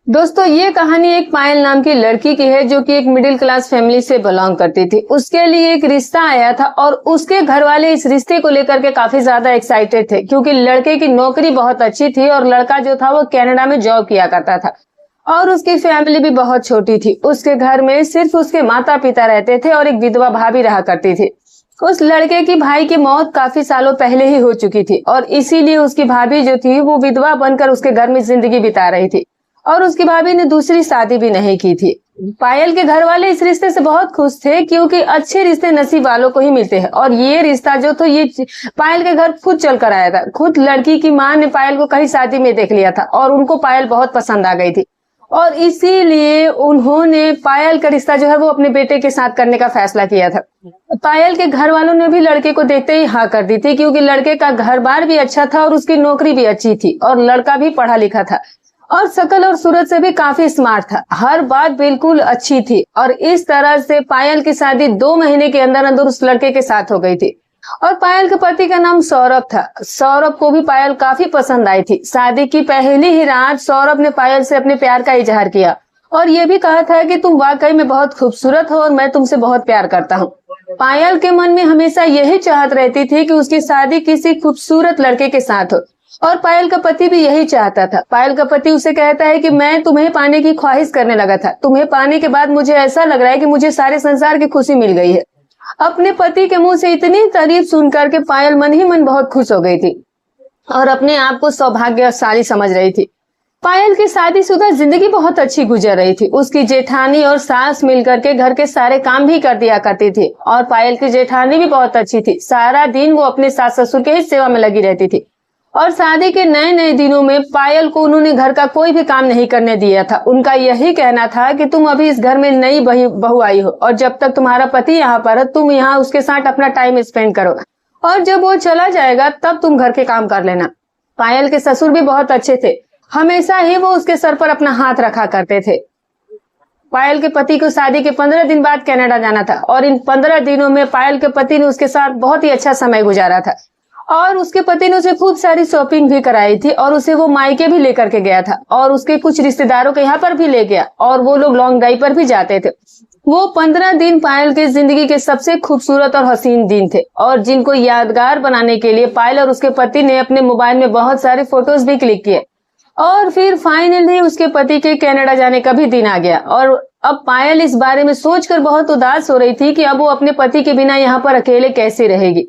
दोस्तों ये कहानी एक पायल नाम की लड़की की है जो कि एक मिडिल क्लास फैमिली से बिलोंग करती थी। उसके लिए एक रिश्ता आया था और उसके घर वाले इस रिश्ते को लेकर के काफी ज्यादा एक्साइटेड थे क्योंकि लड़के की नौकरी बहुत अच्छी थी और लड़का जो था वो कनाडा में जॉब किया करता था और उसकी फैमिली भी बहुत छोटी थी। उसके घर में सिर्फ उसके माता पिता रहते थे और एक विधवा भाभी रहा करती थी। उस लड़के की भाई की मौत काफी सालों पहले ही हो चुकी थी और इसीलिए उसकी भाभी जो थी वो विधवा बनकर उसके घर में जिंदगी बिता रही थी और उसकी भाभी ने दूसरी शादी भी नहीं की थी। पायल के घर वाले इस रिश्ते से बहुत खुश थे क्योंकि अच्छे रिश्ते नसीब वालों को ही मिलते हैं और ये रिश्ता जो था ये पायल के घर खुद चल कर आया था। खुद लड़की की माँ ने पायल को कहीं शादी में देख लिया था और उनको पायल बहुत पसंद आ गई थी और इसीलिए उन्होंने पायल का रिश्ता जो है वो अपने बेटे के साथ करने का फैसला किया था। पायल के घर वालों ने भी लड़के को देखते ही हाँ कर दी थी क्योंकि लड़के का घर बार भी अच्छा था और उसकी नौकरी भी अच्छी थी और लड़का भी पढ़ा लिखा था और शकल और सूरत से भी काफी स्मार्ट था। हर बात बिल्कुल अच्छी थी और इस तरह से पायल की शादी 2 महीने के अंदर अंदर उस लड़के के साथ हो गई थी और पायल के पति का नाम सौरभ था। सौरभ को भी पायल काफी पसंद आई थी। शादी की पहली ही रात सौरभ ने पायल से अपने प्यार का इजहार किया और ये भी कहा था कि तुम वाकई में बहुत खूबसूरत हो और मैं तुमसे बहुत प्यार करता हूँ। पायल के मन में हमेशा यही चाहत रहती थी कि उसकी शादी किसी खूबसूरत लड़के के साथ हो और पायल का पति भी यही चाहता था। पायल का पति उसे कहता है कि मैं तुम्हें पाने की ख्वाहिश करने लगा था। तुम्हें पाने के बाद मुझे ऐसा लग रहा है कि मुझे सारे संसार की खुशी मिल गई है। अपने पति के मुंह से इतनी तारीफ सुनकर के पायल मन ही मन बहुत खुश हो गई थी और अपने आप को सौभाग्यशाली समझ रही थी। पायल की शादीशुदा जिंदगी बहुत अच्छी गुजर रही थी। उसकी जेठानी और सास मिलकर के घर के सारे काम भी कर दिया करती थी और पायल की जेठानी भी बहुत अच्छी थी। सारा दिन वो अपने सास ससुर के ही सेवा में लगी रहती थी और शादी के नए नए दिनों में पायल को उन्होंने घर का कोई भी काम नहीं करने दिया था। उनका यही कहना था कि तुम अभी इस घर में नई बहू आई हो और जब तक तुम्हारा पति यहाँ पर है तुम यहाँ उसके साथ अपना टाइम स्पेंड करो और जब वो चला जाएगा तब तुम घर के काम कर लेना। पायल के ससुर भी बहुत अच्छे थे। हमेशा ही वो उसके सर पर अपना हाथ रखा करते थे। पायल के पति को शादी के 15 दिन बाद कनाडा जाना था और इन 15 दिनों में पायल के पति ने उसके साथ बहुत ही अच्छा समय गुजारा था और उसके पति ने उसे खूब सारी शॉपिंग भी कराई थी और उसे वो मायके भी लेकर के गया था और उसके कुछ रिश्तेदारों के यहाँ पर भी ले गया और वो लोग लॉन्ग ड्राइव पर भी जाते थे। वो 15 दिन पायल के जिंदगी के सबसे खूबसूरत और हसीन दिन थे और जिनको यादगार बनाने के लिए पायल और उसके पति ने अपने मोबाइल में बहुत सारे फोटोज भी क्लिक किए और फिर फाइनली उसके पति के कनाडा जाने का भी दिन आ गया और अब पायल इस बारे में सोचकर बहुत उदास हो रही थी कि अब वो अपने पति के बिना यहाँ पर अकेले कैसे रहेगी।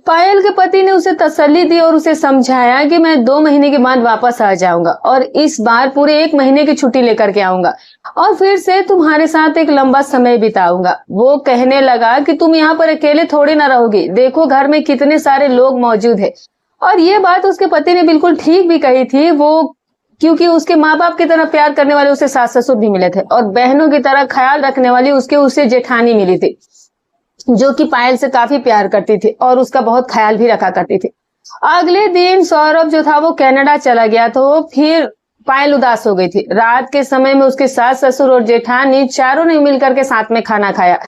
पायल के पति ने उसे तसल्ली दी और उसे समझाया कि मैं 2 महीने के बाद वापस आ जाऊंगा और इस बार पूरे 1 महीने की छुट्टी लेकर के आऊंगा और फिर से तुम्हारे साथ एक लंबा समय बिताऊंगा। वो कहने लगा कि तुम यहाँ पर अकेले थोड़ी ना रहोगी, देखो घर में कितने सारे लोग मौजूद है। और ये बात उसके पति ने बिल्कुल ठीक भी कही थी। वो क्योंकि उसके माँ बाप की तरह प्यार करने वाले उसे सास ससुर भी मिले थे और बहनों की तरह ख्याल रखने वाली उसे जेठानी मिली थी जो कि पायल से काफी प्यार करती थी और उसका बहुत ख्याल भी रखा करती थी। अगले दिन सौरभ जो था वो कनाडा चला गया तो फिर पायल उदास हो गई थी। रात के समय में उसके सास ससुर और जेठानी चारों ने मिलकर के साथ में खाना खाया।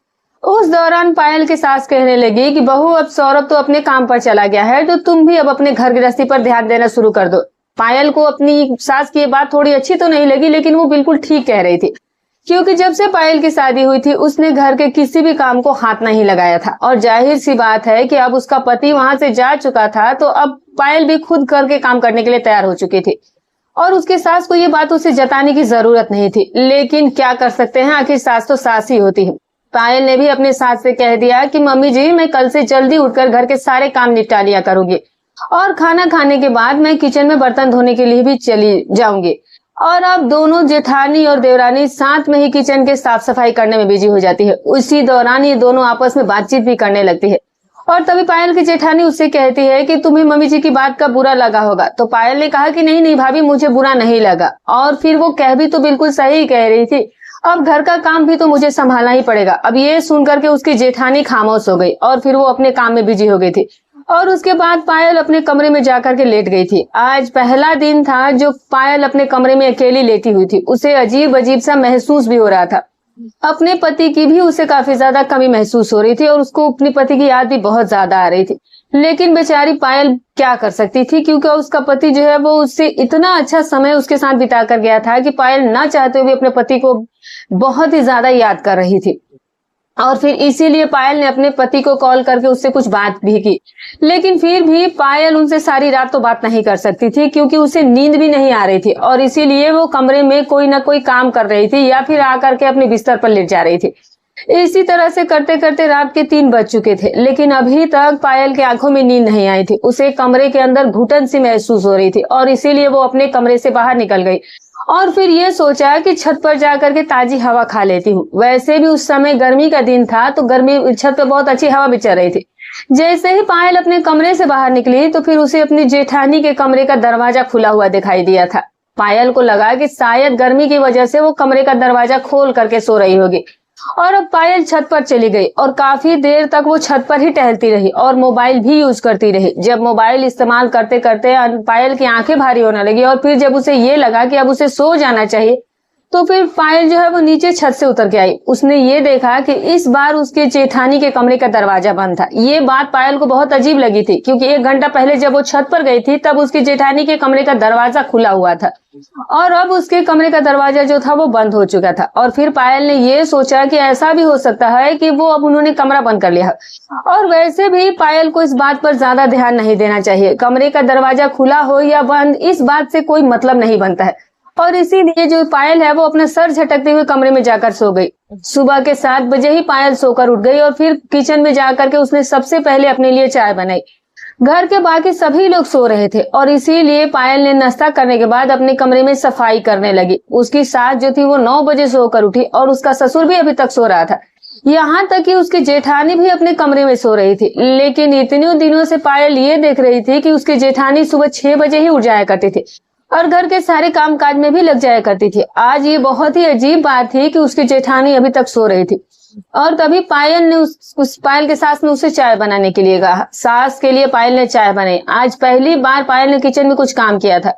उस दौरान पायल की सास कहने लगी कि बहू अब सौरभ तो अपने काम पर चला गया है तो तुम भी अब अपने घर गृहस्थी पर ध्यान देना शुरू कर दो। पायल को अपनी सास की बात थोड़ी अच्छी तो नहीं लगी लेकिन वो बिल्कुल ठीक कह रही थी क्योंकि जब से पायल की शादी हुई थी उसने घर के किसी भी काम को हाथ नहीं लगाया था और जाहिर सी बात है कि अब उसका पति वहां से जा चुका था तो अब पायल भी खुद घर के काम करने के लिए तैयार हो चुकी थी और उसके सास को ये बात उसे जताने की जरूरत नहीं थी। लेकिन क्या कर सकते हैं, आखिर सास तो सास ही होती है। पायल ने भी अपने सास से कह दिया कि मम्मी जी मैं कल से जल्दी उठकर घर के सारे काम निपटा लिया करूंगी और खाना खाने के बाद मैं किचन में बर्तन धोने के लिए भी चली जाऊंगी। और अब दोनों जेठानी और देवरानी साथ में ही किचन के साफ सफाई करने में बिजी हो जाती है। उसी दौरान ये दोनों आपस में बातचीत भी करने लगती है और तभी पायल की जेठानी उससे कहती है कि तुम्हें मम्मी जी की बात का बुरा लगा होगा। तो पायल ने कहा कि नहीं नहीं भाभी मुझे बुरा नहीं लगा और फिर वो कह भी तो बिल्कुल सही कह रही थी, अब घर का काम भी तो मुझे संभालना ही पड़ेगा। अब ये सुनकर के उसकी जेठानी खामोश हो गई और फिर वो अपने काम में बिजी हो गई थी और उसके बाद पायल अपने कमरे में जाकर के लेट गई थी। आज पहला दिन था जो पायल अपने कमरे में अकेली लेटी हुई थी। उसे अजीब अजीब सा महसूस भी हो रहा था अपने पति की भी उसे काफी ज्यादा कमी महसूस हो रही थी और उसको अपने पति की याद भी बहुत ज्यादा आ रही थी। लेकिन बेचारी पायल क्या कर सकती थी, क्योंकि उसका पति जो है वो उससे इतना अच्छा समय उसके साथ बिता कर गया था कि पायल ना चाहते हुए अपने पति को बहुत ही ज्यादा याद कर रही थी। और फिर इसीलिए पायल ने अपने पति को कॉल करके उससे कुछ बात भी की। लेकिन फिर भी पायल उनसे सारी रात तो बात नहीं कर सकती थी, क्योंकि उसे नींद भी नहीं आ रही थी और इसीलिए वो कमरे में कोई ना कोई काम कर रही थी या फिर आकर के अपने बिस्तर पर लेट जा रही थी। इसी तरह से करते करते रात के 3 बज चुके थे, लेकिन अभी तक पायल की आंखों में नींद नहीं आई थी। उसे कमरे के अंदर घुटन सी महसूस हो रही थी और इसीलिए वो अपने कमरे से बाहर निकल गई और फिर ये सोचा कि छत पर जाकर के ताजी हवा खा लेती हूँ। वैसे भी उस समय गर्मी का दिन था तो गर्मी छत पर बहुत अच्छी हवा भी चल रही थी। जैसे ही पायल अपने कमरे से बाहर निकली तो फिर उसे अपनी जेठानी के कमरे का दरवाजा खुला हुआ दिखाई दिया था। पायल को लगा कि शायद गर्मी की वजह से वो कमरे का दरवाजा खोल करके सो रही होगी और अब पायल छत पर चली गई और काफी देर तक वो छत पर ही टहलती रही और मोबाइल भी यूज करती रही। जब मोबाइल इस्तेमाल करते करते पायल की आंखें भारी होने लगी और फिर जब उसे ये लगा कि अब उसे सो जाना चाहिए तो फिर पायल जो है वो नीचे छत से उतर के आई। उसने ये देखा कि इस बार उसके जेठानी के कमरे का दरवाजा बंद था। ये बात पायल को बहुत अजीब लगी थी, क्योंकि 1 घंटा पहले जब वो छत पर गई थी तब उसकी जेठानी के कमरे का दरवाजा खुला हुआ था और अब उसके कमरे का दरवाजा जो था वो बंद हो चुका था। और फिर पायल ने ये सोचा कि ऐसा भी हो सकता है कि वो अब उन्होंने कमरा बंद कर लिया। और वैसे भी पायल को इस बात पर ज्यादा ध्यान नहीं देना चाहिए। कमरे का दरवाजा खुला हो या बंद, इस बात से कोई मतलब नहीं बनता है। और इसीलिए जो पायल है वो अपना सर झटकते हुए कमरे में जाकर सो गई। सुबह के 7 बजे ही पायल सोकर उठ गई और फिर किचन में जाकर के उसने सबसे पहले अपने लिए चाय बनाई। घर के बाकी सभी लोग सो रहे थे और इसीलिए पायल ने नाश्ता करने के बाद अपने कमरे में सफाई करने लगी। उसकी सास जो थी वो 9 बजे सोकर उठी और उसका ससुर भी अभी तक सो रहा था। यहाँ तक कि उसकी जेठानी भी अपने कमरे में सो रही थी। लेकिन इतने दिनों से पायल ये देख रही थी कि उसकी जेठानी सुबह 6 बजे ही उठ जाया करती थी और घर के सारे कामकाज में भी लग जाया करती थी। आज ये बहुत ही अजीब बात थी कि उसकी जेठानी अभी तक सो रही थी। और तभी पायल ने उस पायल के सास ने उसे चाय बनाने के लिए कहा। सास के लिए पायल ने चाय बनाई। आज पहली बार पायल ने किचन में कुछ काम किया था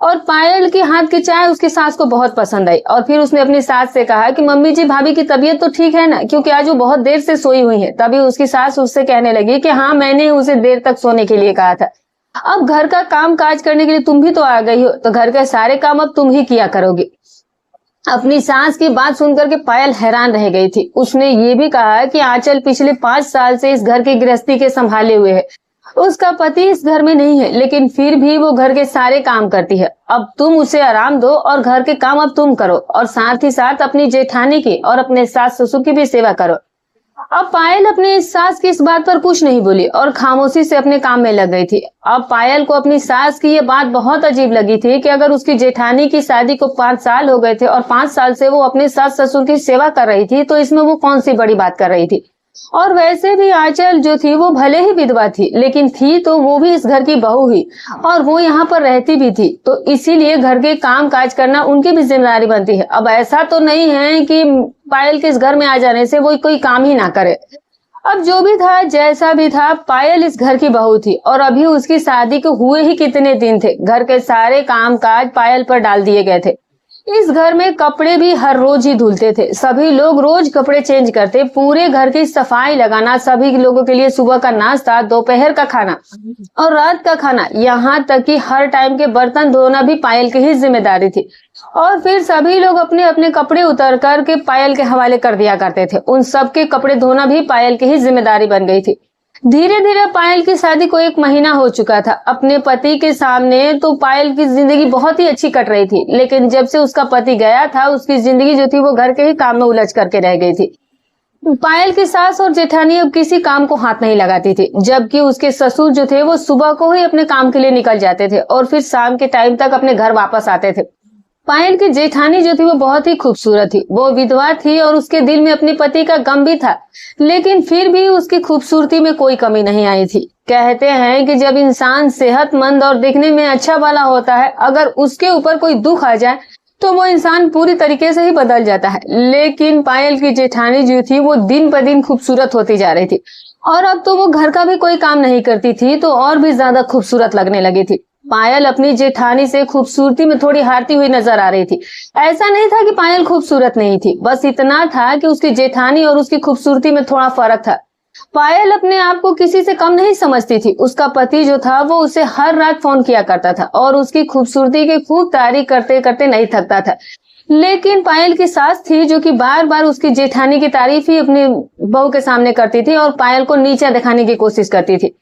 और पायल के हाथ की चाय उसकी सास को बहुत पसंद आई। और फिर उसने अपनी सास से कहा कि मम्मी जी, भाभी की तबीयत तो ठीक है ना, क्योंकि आज वो बहुत देर से सोई हुई है। तभी उसकी सास उससे कहने लगी कि हाँ, मैंने उसे देर तक सोने के लिए कहा था। अब घर का काम काज करने के लिए तुम भी तो आ गई हो, तो घर के सारे काम अब तुम ही किया करोगी। अपनी सास की बात सुनकर के पायल हैरान रह गई थी। उसने ये भी कहा कि आंचल पिछले 5 साल से इस घर की गृहस्थी के संभाले हुए है। उसका पति इस घर में नहीं है, लेकिन फिर भी वो घर के सारे काम करती है। अब तुम उसे आराम दो और घर के काम अब तुम करो और साथ ही साथ अपनी जेठानी की और अपने सास ससुर की भी सेवा करो। अब पायल अपनी सास की इस बात पर कुछ नहीं बोली और खामोशी से अपने काम में लग गई थी। अब पायल को अपनी सास की ये बात बहुत अजीब लगी थी कि अगर उसकी जेठानी की शादी को 5 साल हो गए थे और 5 साल से वो अपने सास ससुर की सेवा कर रही थी, तो इसमें वो कौन सी बड़ी बात कर रही थी। और वैसे भी आंचल जो थी वो भले ही विधवा थी, लेकिन थी तो वो भी इस घर की बहू ही और वो यहाँ पर रहती भी थी, तो इसीलिए घर के काम काज करना उनकी भी जिम्मेदारी बनती है। अब ऐसा तो नहीं है कि पायल के इस घर में आ जाने से वो कोई काम ही ना करे। अब जो भी था, जैसा भी था, पायल इस घर की बहू थी और अभी उसकी शादी को हुए ही कितने दिन थे। घर के सारे काम काज पायल पर डाल दिए गए थे। इस घर में कपड़े भी हर रोज ही धुलते थे। सभी लोग रोज कपड़े चेंज करते। पूरे घर की सफाई लगाना, सभी लोगों के लिए सुबह का नाश्ता, दोपहर का खाना और रात का खाना, यहाँ तक कि हर टाइम के बर्तन धोना भी पायल की ही जिम्मेदारी थी। और फिर सभी लोग अपने अपने कपड़े उतार करके पायल के हवाले कर दिया करते थे। उन सबके कपड़े धोना भी पायल की ही जिम्मेदारी बन गई थी। धीरे धीरे पायल की शादी को 1 महीना हो चुका था। अपने पति के सामने तो पायल की जिंदगी बहुत ही अच्छी कट रही थी, लेकिन जब से उसका पति गया था उसकी जिंदगी जो थी वो घर के ही काम में उलझ करके रह गई थी। पायल की सास और जेठानी अब किसी काम को हाथ नहीं लगाती थी, जबकि उसके ससुर जो थे वो सुबह को ही अपने काम के लिए निकल जाते थे और फिर शाम के टाइम तक अपने घर वापस आते थे। पायल की जेठानी जो थी वो बहुत ही खूबसूरत थी। वो विधवा थी और उसके दिल में अपने पति का गम भी था, लेकिन फिर भी उसकी खूबसूरती में कोई कमी नहीं आई थी। कहते हैं कि जब इंसान सेहतमंद और दिखने में अच्छा वाला होता है, अगर उसके ऊपर कोई दुख आ जाए तो वो इंसान पूरी तरीके से ही बदल जाता है। लेकिन पायल की जेठानी जो थी वो दिन ब दिन खूबसूरत होती जा रही थी और अब तो वो घर का भी कोई काम नहीं करती थी तो और भी ज्यादा खूबसूरत लगने लगी थी। पायल अपनी जेठानी से खूबसूरती में थोड़ी हारती हुई नजर आ रही थी। ऐसा नहीं था कि पायल खूबसूरत नहीं थी, बस इतना था कि उसकी जेठानी और उसकी खूबसूरती में थोड़ा फर्क था। पायल अपने आप को किसी से कम नहीं समझती थी। उसका पति जो था वो उसे हर रात फोन किया करता था और उसकी खूबसूरती की खूब तारीफ करते करते नहीं थकता था। लेकिन पायल की सास थी जो कि बार बार उसकी जेठानी की तारीफ ही अपनी बहू के सामने करती थी और पायल को नीचा दिखाने की कोशिश करती थी।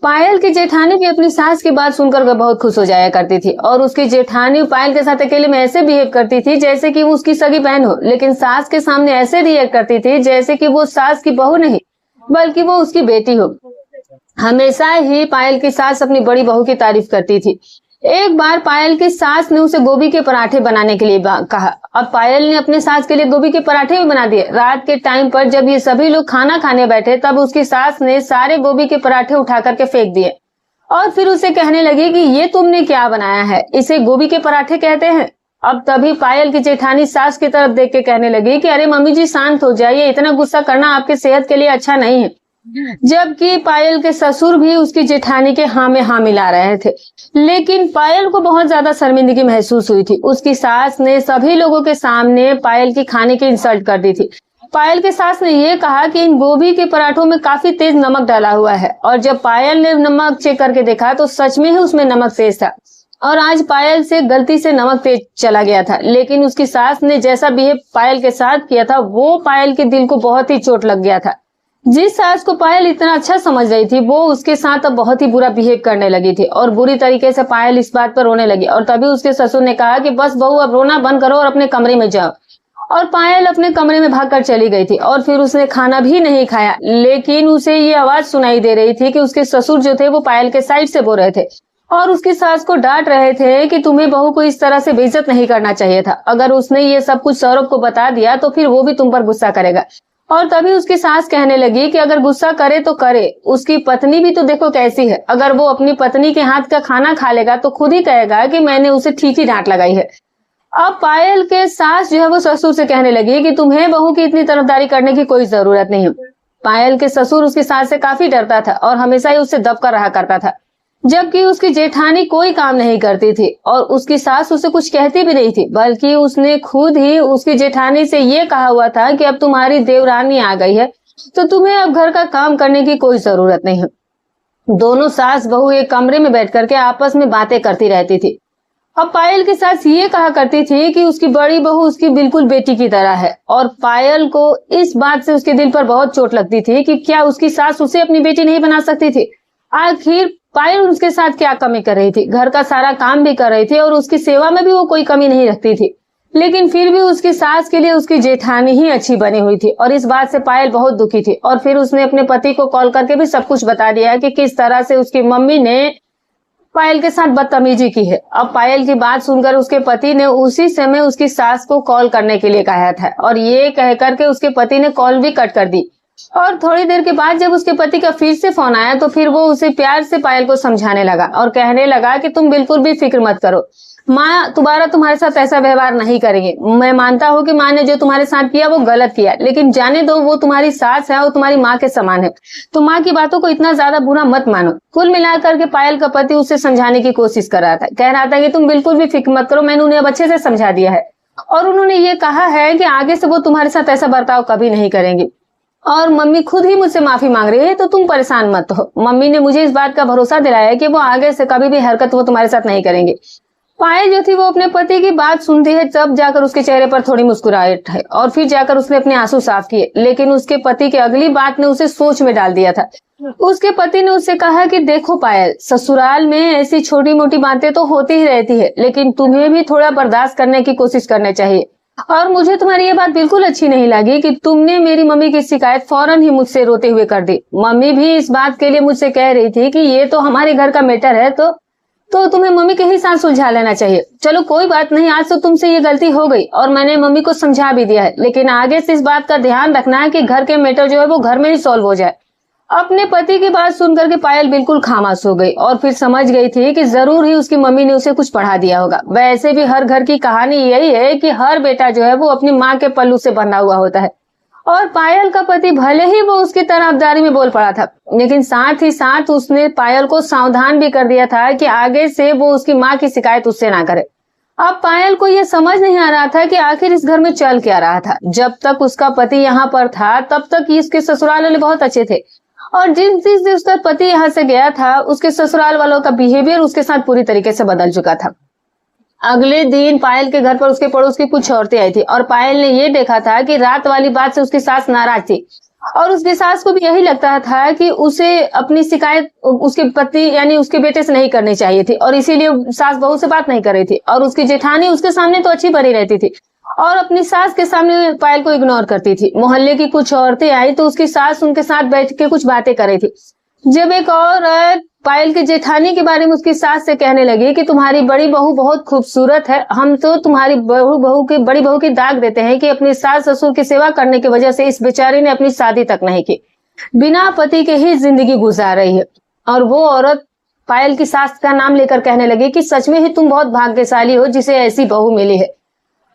पायल की जेठानी भी अपनी सास की बात सुनकर बहुत खुश हो जाया करती थी और उसकी जेठानी पायल के साथ अकेले में ऐसे बिहेव करती थी जैसे कि वो उसकी सगी बहन हो, लेकिन सास के सामने ऐसे रिएक्ट करती थी जैसे कि वो सास की बहू नहीं बल्कि वो उसकी बेटी हो। हमेशा ही पायल की सास अपनी बड़ी बहू की तारीफ करती थी। एक बार पायल की सास ने उसे गोभी के पराठे बनाने के लिए कहा। अब पायल ने अपने सास के लिए गोभी के पराठे भी बना दिए। रात के टाइम पर जब ये सभी लोग खाना खाने बैठे तब उसकी सास ने सारे गोभी के पराठे उठा करके फेंक दिए और फिर उसे कहने लगी कि ये तुमने क्या बनाया है, इसे गोभी के पराठे कहते हैं। अब तभी पायल की जेठानी सास की तरफ देख के कहने लगी कि अरे मम्मी जी शांत हो जाइए, इतना गुस्सा करना आपके सेहत के लिए अच्छा नहीं है। जबकि पायल के ससुर भी उसकी जेठानी के हाँ में हाँ मिला रहे थे, लेकिन पायल को बहुत ज्यादा शर्मिंदगी महसूस हुई थी। उसकी सास ने सभी लोगों के सामने पायल की खाने की इंसल्ट कर दी थी। पायल के सास ने यह कहा कि इन गोभी के पराठों में काफी तेज नमक डाला हुआ है और जब पायल ने नमक चेक करके देखा तो सच में ही उसमें नमक तेज था और आज पायल से गलती से नमक तेज चला गया था। लेकिन उसकी सास ने जैसा बिहेव पायल के साथ किया था वो पायल के दिल को बहुत ही चोट लग गया था। जिस सास को पायल इतना अच्छा समझ रही थी वो उसके साथ अब बहुत ही बुरा बिहेव करने लगी थी और बुरी तरीके से पायल इस बात पर रोने लगी और तभी उसके ससुर ने कहा कि बस बहू अब रोना बंद करो और अपने कमरे में जाओ। और पायल अपने कमरे में भागकर चली गई थी और फिर उसने खाना भी नहीं खाया। लेकिन उसे ये आवाज सुनाई दे रही थी कि उसके ससुर जो थे वो पायल के साइड से बोल रहे थे और उसकी सास को डांट रहे थे कि तुम्हें बहू को इस तरह से बेइज्जत नहीं करना चाहिए था। अगर उसने ये सब कुछ सौरभ को बता दिया तो फिर वो भी तुम पर गुस्सा करेगा। और तभी उसकी सास कहने लगी कि अगर गुस्सा करे तो करे, उसकी पत्नी भी तो देखो कैसी है। अगर वो अपनी पत्नी के हाथ का खाना खा लेगा तो खुद ही कहेगा कि मैंने उसे ठीक ही डांट लगाई है। अब पायल के सास जो है वो ससुर से कहने लगी कि तुम्हें बहू की इतनी तरफदारी करने की कोई जरूरत नहीं है। पायल के ससुर उसकी सास से काफी डरता था और हमेशा ही उससे दबकर रहा करता था, जबकि उसकी जेठानी कोई काम नहीं करती थी और उसकी सास उसे कुछ कहती भी नहीं थी, बल्कि उसने खुद ही उसकी जेठानी से ये कहा हुआ था कि अब तुम्हारी देवरानी आ गई है तो तुम्हें अब घर का काम करने की कोई जरूरत नहीं है। दोनों सास बहू एक कमरे में बैठ करके आपस में बातें करती रहती थी। अब पायल की सास ये कहा करती थी कि उसकी बड़ी बहू उसकी बिल्कुल बेटी की तरह है और पायल को इस बात से उसके दिल पर बहुत चोट लगती थी कि क्या उसकी सास उसे अपनी बेटी नहीं बना सकती थी। आखिर पायल उसके साथ क्या कमी कर रही थी, घर का सारा काम भी कर रही थी और उसकी सेवा में भी वो कोई कमी नहीं रखती थी, लेकिन फिर भी उसकी सास के लिए उसकी जेठानी ही अच्छी बनी हुई थी और इस बात से पायल बहुत दुखी थी। और फिर उसने अपने पति को कॉल करके भी सब कुछ बता दिया कि किस तरह से उसकी मम्मी ने पायल के साथ बदतमीजी की है। अब पायल की बात सुनकर उसके पति ने उसी समय उसकी सास को कॉल करने के लिए कहा था और ये कह करके उसके पति ने कॉल भी कट कर दी। और थोड़ी देर के बाद जब उसके पति का फिर से फोन आया तो फिर वो उसे प्यार से पायल को समझाने लगा और कहने लगा कि तुम बिल्कुल भी फिक्र मत करो, माँ दोबारा तुम्हारे साथ ऐसा व्यवहार नहीं करेंगे। मैं मानता हूँ कि माँ ने जो तुम्हारे साथ किया वो गलत किया, लेकिन जाने दो, वो तुम्हारी सास है और तुम्हारी माँ के समान है, तो माँ की बातों को इतना ज्यादा बुरा मत मानो। कुल मिलाकर के पायल का पति उसे समझाने की कोशिश कर रहा था, कह रहा था कि तुम बिल्कुल भी फिक्र मत करो, मैंने उन्हें अब अच्छे से समझा दिया है और उन्होंने ये कहा है कि आगे से वो तुम्हारे साथ ऐसा बर्ताव कभी नहीं करेंगे और मम्मी खुद ही मुझसे माफी मांग रही है, तो तुम परेशान मत हो। मम्मी ने मुझे इस बात का भरोसा दिलाया है कि वो आगे से कभी भी हरकत वो तुम्हारे साथ नहीं करेंगे। पायल जो थी वो अपने पति की बात सुनती है, तब जाकर उसके चेहरे पर थोड़ी मुस्कुराहट है और फिर जाकर उसने अपने आंसू साफ किए। लेकिन उसके पति की अगली बात ने उसे सोच में डाल दिया था। उसके पति ने उससे कहा कि देखो पायल, ससुराल में ऐसी छोटी मोटी बातें तो होती ही रहती है, लेकिन तुम्हें भी थोड़ा बर्दाश्त करने की कोशिश करनी चाहिए। और मुझे तुम्हारी ये बात बिल्कुल अच्छी नहीं लगी कि तुमने मेरी मम्मी की शिकायत फौरन ही मुझसे रोते हुए कर दी। मम्मी भी इस बात के लिए मुझसे कह रही थी कि ये तो हमारे घर का मैटर है, तो तुम्हें मम्मी के ही साथ सुलझा लेना चाहिए। चलो कोई बात नहीं, आज तो तुमसे ये गलती हो गई और मैंने मम्मी को समझा भी दिया है, लेकिन आगे से इस बात का ध्यान रखना है कि घर के मैटर जो है वो घर में ही सॉल्व हो जाए। अपने पति की बात सुनकर के पायल बिल्कुल खामोश हो गई और फिर समझ गई थी कि जरूर ही उसकी मम्मी ने उसे कुछ पढ़ा दिया होगा। वैसे भी हर घर की कहानी यही है कि हर बेटा जो है वो अपनी माँ के पल्लू से बंधा हुआ होता है और पायल का पति भले ही वो उसकी तरफदारी में बोल पड़ा था, लेकिन साथ ही साथ उसने पायल को सावधान भी कर दिया था कि आगे से वो उसकी माँ की शिकायत उससे ना करे। अब पायल को ये समझ नहीं आ रहा था कि आखिर इस घर में चल क्या रहा था। जब तक उसका पति यहाँ पर था तब तक इसके ससुराल वाले बहुत अच्छे थे, और जिस दिन उसका पति यहाँ से गया था उसके ससुराल वालों का बिहेवियर उसके साथ पूरी तरीके से बदल चुका था। अगले दिन पायल के घर पर उसके पड़ोस की कुछ औरतें आई थी और पायल ने ये देखा था कि रात वाली बात से उसकी सास नाराज थी, और उसकी सास को भी यही लगता था कि उसे अपनी शिकायत उसके पति यानी उसके बेटे से नहीं करनी चाहिए थी, और इसीलिए सास बहू से बात नहीं कर रही थी। और उसकी जेठानी उसके सामने तो अच्छी बनी रहती थी और अपनी सास के सामने पायल को इग्नोर करती थी। मोहल्ले की कुछ औरतें आई तो उसकी सास उनके साथ बैठ के कुछ बातें कर रही थी। जब एक औरत पायल की जेठानी के बारे में उसकी सास से कहने लगी कि तुम्हारी बड़ी बहू बहुत खूबसूरत है, हम तो तुम्हारी बड़ी बहू की दाग देते हैं कि अपनी सास ससुर की सेवा करने की वजह से इस बेचारी ने अपनी शादी तक नहीं की, बिना पति के ही जिंदगी गुजार रही है। और वो औरत पायल की सास का नाम लेकर कहने लगी कि सच में ही तुम बहुत भाग्यशाली हो जिसे ऐसी बहू मिली है।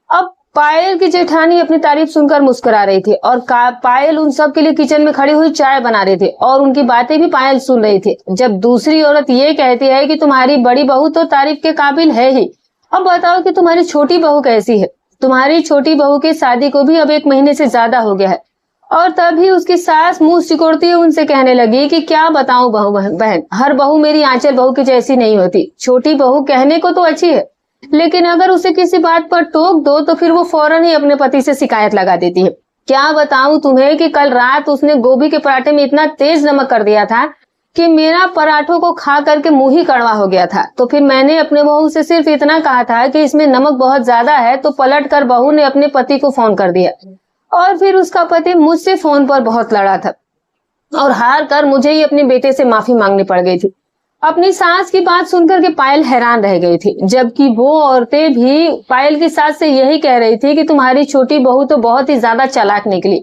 अब पायल की जेठानी अपनी तारीफ सुनकर मुस्कुरा रही थी और पायल उन सब के लिए किचन में खड़ी हुई चाय बना रही थी और उनकी बातें भी पायल सुन रही थी। जब दूसरी औरत ये कहती है कि तुम्हारी बड़ी बहू तो तारीफ के काबिल है ही, अब बताओ कि तुम्हारी छोटी बहू कैसी है। तुम्हारी छोटी बहू की शादी को भी अब 1 महीने से ज्यादा हो गया है। और तभी उसकी सास मुंह सिकोड़ती हुई उनसे कहने लगी कि क्या बताऊं बहन, हर बहू मेरी आंचल बहू की जैसी नहीं होती। छोटी बहू कहने को तो अच्छी है, लेकिन अगर उसे किसी बात पर टोक दो तो फिर वो फौरन ही अपने पति से शिकायत लगा देती है। क्या बताऊं तुम्हें कि कल रात उसने गोभी के पराठे में इतना तेज नमक कर दिया था कि मेरा पराठों को खा करके मुंह ही कड़वा हो गया था। तो फिर मैंने अपने बहू से सिर्फ इतना कहा था कि इसमें नमक बहुत ज्यादा है, तो पलट कर बहू ने अपने पति को फोन कर दिया और फिर उसका पति मुझसे फोन पर बहुत लड़ा था और हार कर मुझे ही अपने बेटे से माफी मांगनी पड़ गई थी। अपनी सास की बात सुनकर के पायल हैरान रह गई थी, जबकि वो औरतें भी पायल की सास से यही कह रही थी कि तुम्हारी छोटी बहू तो बहुत ही ज्यादा चालाक निकली।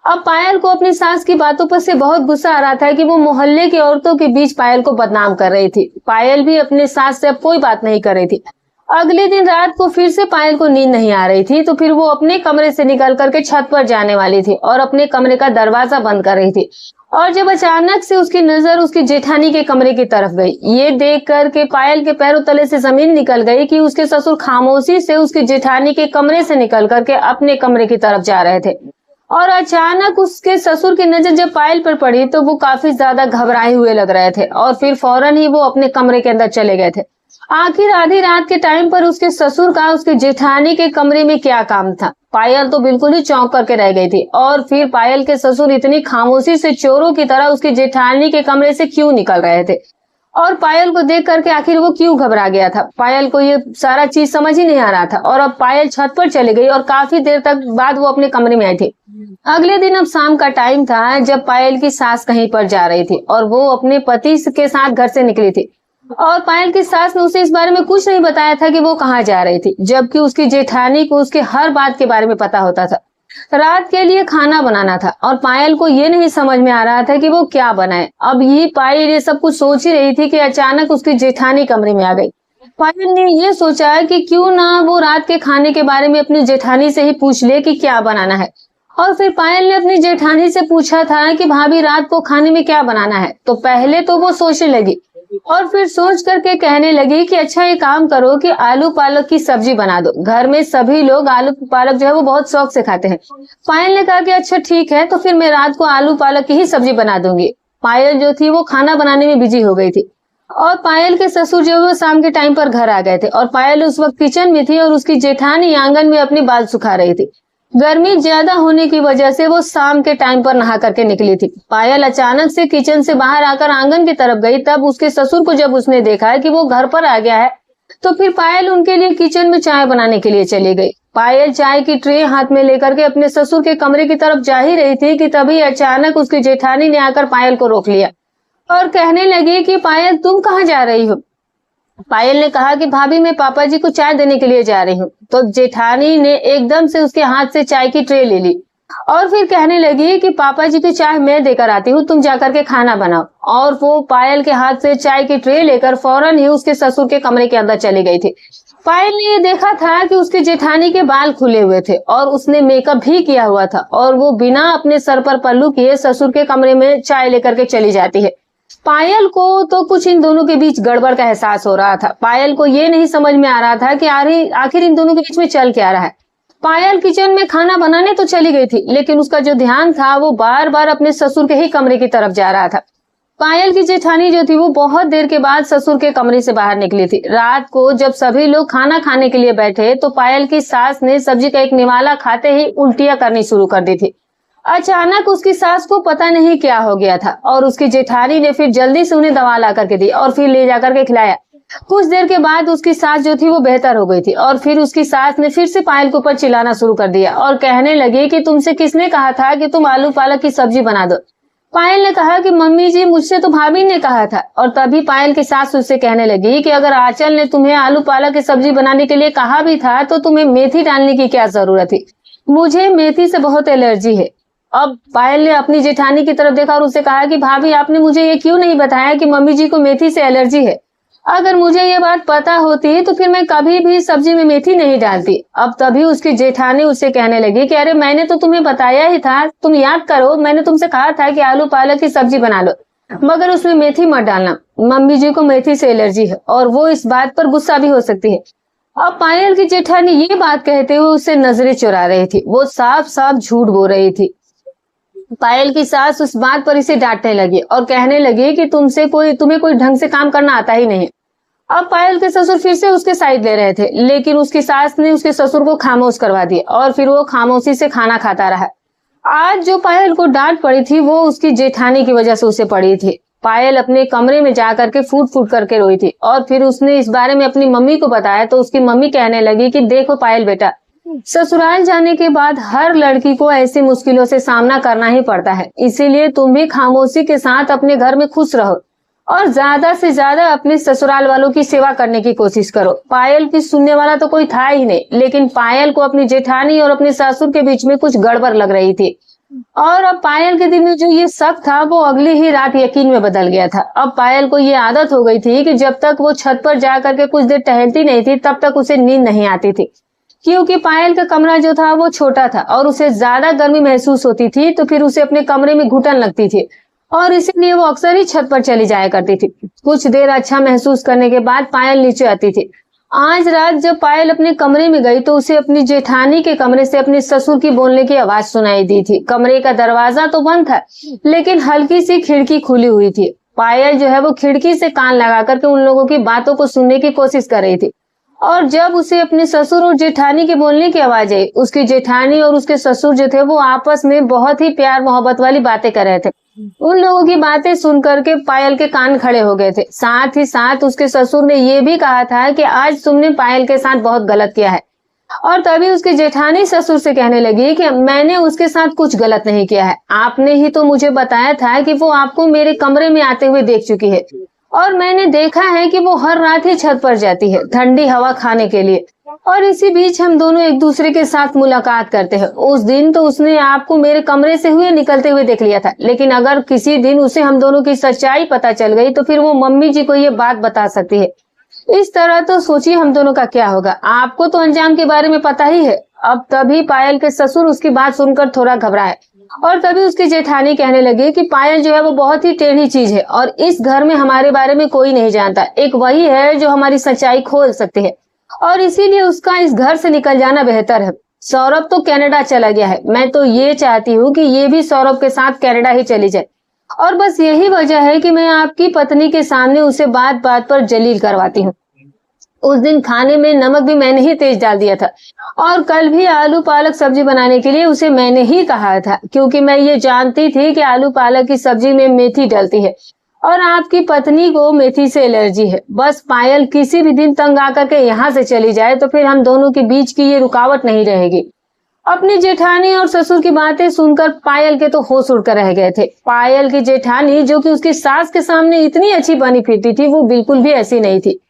अब पायल को अपनी सास की बातों पर से बहुत गुस्सा आ रहा था कि वो मोहल्ले की औरतों के बीच पायल को बदनाम कर रही थी। पायल भी अपने सास से अब कोई बात नहीं कर रही थी। अगले दिन रात को फिर से पायल को नींद नहीं आ रही थी, तो फिर वो अपने कमरे से निकल करके छत पर जाने वाली थी और अपने कमरे का दरवाजा बंद कर रही थी। और जब अचानक से उसकी नजर उसकी जेठानी के कमरे की तरफ गई, ये देख करके पायल के पैरों तले से जमीन निकल गई कि उसके ससुर खामोशी से उसकी जेठानी के कमरे से निकल करके अपने कमरे की तरफ जा रहे थे। और अचानक उसके ससुर की नजर जब पायल पर पड़ी तो वो काफी ज्यादा घबराए हुए लग रहे थे और फिर फौरन ही वो अपने कमरे के अंदर चले गए थे। आखिर आधी रात के टाइम पर उसके ससुर का उसके जेठानी के कमरे में क्या काम था? पायल तो बिल्कुल ही चौंक करके रह गई थी। और फिर पायल के ससुर इतनी खामोशी से चोरों की तरह उसकी जेठानी के कमरे से क्यों निकल रहे थे, और पायल को देख करके आखिर वो क्यों घबरा गया था? पायल को ये सारा चीज समझ ही नहीं आ रहा था। और अब पायल छत पर चली गई और काफी देर तक बाद वो अपने कमरे में आई थी। अगले दिन अब शाम का टाइम था जब पायल की सास कहीं पर जा रही थी और वो अपने पति के साथ घर से निकली थी, और पायल की सास ने उसे इस बारे में कुछ नहीं बताया था कि वो कहाँ जा रही थी, जबकि उसकी जेठानी को उसके हर बात के बारे में पता होता था। रात के लिए खाना बनाना था और पायल को ये नहीं समझ में आ रहा था कि वो क्या बनाए। अब ये पायल ये सब कुछ सोच ही रही थी कि अचानक उसकी जेठानी कमरे में आ गई। पायल ने ये सोचा कि क्यों ना वो रात के खाने के बारे में अपनी जेठानी से ही पूछ ले कि क्या बनाना है। और फिर पायल ने अपनी जेठानी से पूछा था कि भाभी रात को खाने में क्या बनाना है। तो पहले तो वो सोचने लगी और फिर सोच करके कहने लगी कि अच्छा ये काम करो कि आलू पालक की सब्जी बना दो, घर में सभी लोग आलू पालक जो है वो बहुत शौक से खाते हैं। पायल ने कहा कि अच्छा ठीक है, तो फिर मैं रात को आलू पालक की ही सब्जी बना दूंगी। पायल जो थी वो खाना बनाने में बिजी हो गई थी और पायल के ससुर जो वो शाम के टाइम पर घर आ गए थे और पायल उस वक्त किचन में थी और उसकी जेठानी आंगन में अपनी बाल सुखा रही थी। गर्मी ज्यादा होने की वजह से वो शाम के टाइम पर नहा करके निकली थी। पायल अचानक से किचन से बाहर आकर आंगन की तरफ गई, तब उसके ससुर को जब उसने देखा कि वो घर पर आ गया है तो फिर पायल उनके लिए किचन में चाय बनाने के लिए चली गई। पायल चाय की ट्रे हाथ में लेकर के अपने ससुर के कमरे की तरफ जा ही रही थी कि तभी अचानक उसकी जेठानी ने आकर पायल को रोक लिया और कहने लगी कि पायल तुम कहाँ जा रही हो? पायल ने कहा कि भाभी मैं पापा जी को चाय देने के लिए जा रही हूँ। तो जेठानी ने एकदम से उसके हाथ से चाय की ट्रे ले ली और फिर कहने लगी कि पापा जी की चाय मैं देकर आती हूँ, तुम जाकर के खाना बनाओ। और वो पायल के हाथ से चाय की ट्रे लेकर फौरन ही उसके ससुर के कमरे के अंदर चली गई थी। पायल ने ये देखा था कि उसके जेठानी के बाल खुले हुए थे और उसने मेकअप भी किया हुआ था और वो बिना अपने सर पर पल्लू किए ससुर के कमरे में चाय लेकर के चली जाती है। पायल को तो कुछ इन दोनों के बीच गड़बड़ का एहसास हो रहा था। पायल को ये नहीं समझ में आ रहा था कि आखिर इन दोनों के बीच में चल क्या रहा है। पायल किचन में खाना बनाने तो चली गई थी, लेकिन उसका जो ध्यान था वो बार बार अपने ससुर के ही कमरे की तरफ जा रहा था। पायल की जेठानी जो थी वो बहुत देर के बाद ससुर के कमरे से बाहर निकली थी। रात को जब सभी लोग खाना खाने के लिए बैठे तो पायल की सास ने सब्जी का एक निवाला खाते ही उल्टियां करनी शुरू कर दी थी। अचानक उसकी सास को पता नहीं क्या हो गया था और उसकी जेठानी ने फिर जल्दी से उन्हें दवा ला करके दी और फिर ले जाकर के खिलाया। कुछ देर के बाद उसकी सास जो थी वो बेहतर हो गई थी और फिर उसकी सास ने फिर से पायल के ऊपर चिल्लाना शुरू कर दिया और कहने लगी कि तुमसे किसने कहा था कि तुम आलू पालक की सब्जी बना दो। पायल ने कहा कि मम्मी जी, मुझसे तो भाभी ने कहा था। और तभी पायल की सास उससे कहने लगी कि अगर आंचल ने तुम्हें आलू पालक की सब्जी बनाने के लिए कहा भी था तो तुम्हें मेथी डालने की क्या जरूरत थी? मुझे मेथी से बहुत एलर्जी है। अब पायल ने अपनी जेठानी की तरफ देखा और उससे कहा कि भाभी, आपने मुझे ये क्यों नहीं बताया कि मम्मी जी को मेथी से एलर्जी है? अगर मुझे ये बात पता होती तो फिर मैं कभी भी सब्जी में मेथी नहीं डालती। अब तभी उसकी जेठानी उससे कहने लगी कि अरे मैंने तो तुम्हें बताया ही था, तुम याद करो, मैंने तुमसे कहा था कि आलू पालक की सब्जी बना लो, मगर उसमें मेथी मत डालना। मम्मी जी को मेथी से एलर्जी है और वो इस बात पर गुस्सा भी हो सकती है। अब पायल की जेठानी ये बात कहते हुए उससे नजरें चुरा रही थी। वो साफ साफ झूठ बोल रही थी। पायल की सास उस बात पर इसे डांटने लगी और कहने लगी कि तुम्हें कोई ढंग से काम करना आता ही नहीं। अब पायल के ससुर फिर से उसके साइड ले रहे थे, लेकिन उसकी सास ने उसके ससुर को खामोश करवा दिया और फिर वो खामोशी से खाना खाता रहा। आज जो पायल को डांट पड़ी थी वो उसकी जेठानी की वजह से उसे पड़ी थी। पायल अपने कमरे में जा करके फूट फूट करके रोई थी और फिर उसने इस बारे में अपनी मम्मी को बताया तो उसकी मम्मी कहने लगी कि देखो पायल बेटा, ससुराल जाने के बाद हर लड़की को ऐसी मुश्किलों से सामना करना ही पड़ता है, इसीलिए तुम भी खामोशी के साथ अपने घर में खुश रहो और ज्यादा से ज्यादा अपने ससुराल वालों की सेवा करने की कोशिश करो। पायल की सुनने वाला तो कोई था ही नहीं, लेकिन पायल को अपनी जेठानी और अपने ससुर के बीच में कुछ गड़बड़ लग रही थी और अब पायल के दिल में जो ये शक था वो अगली ही रात यकीन में बदल गया था। अब पायल को ये आदत हो गई थी कि जब तक वो छत पर जा करके कुछ देर टहलती नहीं थी तब तक उसे नींद नहीं आती थी, क्योंकि पायल का कमरा जो था वो छोटा था और उसे ज्यादा गर्मी महसूस होती थी तो फिर उसे अपने कमरे में घुटन लगती थी और इसीलिए वो अक्सर ही छत पर चली जाया करती थी। कुछ देर अच्छा महसूस करने के बाद पायल नीचे आती थी। आज रात जब पायल अपने कमरे में गई तो उसे अपनी जेठानी के कमरे से अपने ससुर की बोलने की आवाज सुनाई दी थी। कमरे का दरवाजा तो बंद था, लेकिन हल्की सी खिड़की खुली हुई थी। पायल जो है वो खिड़की से कान लगा करके उन लोगों की बातों को सुनने की कोशिश कर रही थी और जब उसे अपने ससुर और जेठानी के बोलने की आवाज आई, उसकी जेठानी और उसके ससुर जो थे वो आपस में बहुत ही प्यार मोहब्बत वाली बातें कर रहे थे। उन लोगों की बातें सुन करके पायल के कान खड़े हो गए थे। साथ ही साथ उसके ससुर ने ये भी कहा था कि आज तुमने पायल के साथ बहुत गलत किया है और तभी उसकी जेठानी ससुर से कहने लगी कि मैंने उसके साथ कुछ गलत नहीं किया है, आपने ही तो मुझे बताया था कि वो आपको मेरे कमरे में आते हुए देख चुकी है और मैंने देखा है कि वो हर रात ही छत पर जाती है ठंडी हवा खाने के लिए और इसी बीच हम दोनों एक दूसरे के साथ मुलाकात करते हैं। उस दिन तो उसने आपको मेरे कमरे से हुए निकलते हुए देख लिया था, लेकिन अगर किसी दिन उसे हम दोनों की सच्चाई पता चल गई तो फिर वो मम्मी जी को ये बात बता सकती है। इस तरह तो सोचिए हम दोनों का क्या होगा। आपको तो अंजाम के बारे में पता ही है। अब तभी पायल के ससुर उसकी बात सुनकर थोड़ा घबराए और तभी उसकी जेठानी कहने लगी कि पायल जो है वो बहुत ही टेढ़ी चीज है और इस घर में हमारे बारे में कोई नहीं जानता, एक वही है जो हमारी सच्चाई खोल सकती है और इसीलिए उसका इस घर से निकल जाना बेहतर है। सौरभ तो कनाडा चला गया है, मैं तो ये चाहती हूँ कि ये भी सौरभ के साथ कनाडा ही चली जाए और बस यही वजह है कि मैं आपकी पत्नी के सामने उसे बात बात पर जलील करवाती हूँ। उस दिन खाने में नमक भी मैंने ही तेज डाल दिया था और कल भी आलू पालक सब्जी बनाने के लिए उसे मैंने ही कहा था, क्योंकि मैं ये जानती थी कि आलू पालक की सब्जी में मेथी डलती है और आपकी पत्नी को मेथी से एलर्जी है। बस पायल किसी भी दिन तंग आकर के यहाँ से चली जाए तो फिर हम दोनों के बीच की ये रुकावट नहीं रहेगी। अपनी जेठानी और ससुर की बातें सुनकर पायल के तो होश उड़कर रह गए थे। पायल की जेठानी जो कि उसकी सास के सामने इतनी अच्छी बनी फिरती थी वो बिल्कुल भी ऐसी नहीं थी।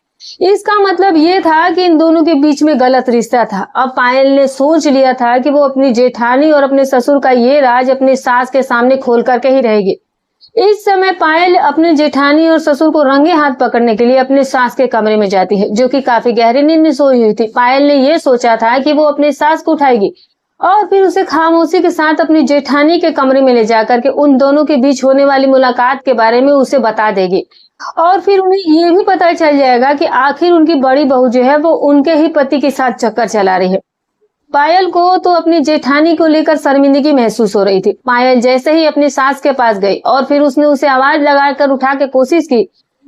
इसका मतलब ये था कि इन दोनों के बीच में गलत रिश्ता था। अब पायल ने सोच लिया था कि वो अपनी जेठानी और अपने ससुर का ये राज अपनी सास के सामने खोल करके ही रहेगी। इस समय पायल अपने जेठानी और ससुर को रंगे हाथ पकड़ने के लिए अपने सास के कमरे में जाती है, जो कि काफी गहरी नींद में सोई हुई थी। पायल ने यह सोचा था कि वो अपने सास को उठाएगी और फिर उसे खामोशी के साथ अपनी जेठानी के कमरे में ले जाकर के उन दोनों के बीच होने वाली मुलाकात के बारे में उसे बता देगी। और फिर उन्हें ये भी पता चल जाएगा कि आखिर उनकी बड़ी बहू जो है वो उनके ही पति के साथ चक्कर चला रही है। पायल को तो अपनी जेठानी को लेकर शर्मिंदगी महसूस हो रही थी। पायल जैसे ही अपनी सास के पास गई और फिर उसने उसे आवाज लगाकर उठा के कोशिश की,